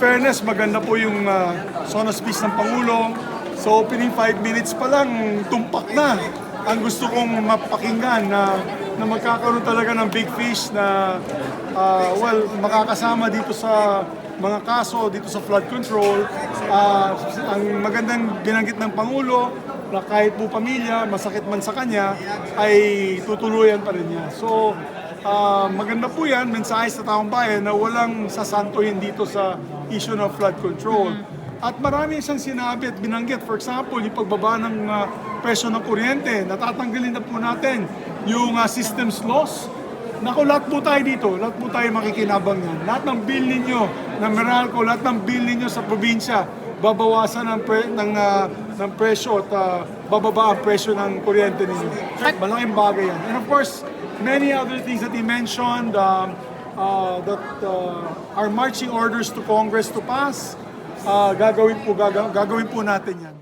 fairness, maganda po yung Sona speech ng Pangulo. So opening 5 minutes pa lang, tumpak na. Ang gusto kong mapakinggan na magkakaroon talaga ng big fish na makakasama dito sa mga kaso, dito sa flood control. Ang magandang binanggit ng Pangulo na kahit po pamilya, masakit man sa kanya, ay tutuluyan pa rin niya. So, maganda po yan, mensahe sa taong bayan na walang sasantuhin dito sa issue ng flood control. At marami siyang sinabi at binanggit. For example, yung pagbaba ng presyo ng kuryente, natatanggalin na po natin yung systems loss. Naku, lahat po tayo dito, lahat po tayo makikinabang yan. Lahat ng bill ninyo, ng Meralco, lahat ng bill ninyo sa probinsya, babawasan ng presyo at bababa ang presyo ng kuryente ninyo. Malaking bagay yan. And of course, many other things that he mentioned that are marching orders to Congress to pass, gagawin po natin yan.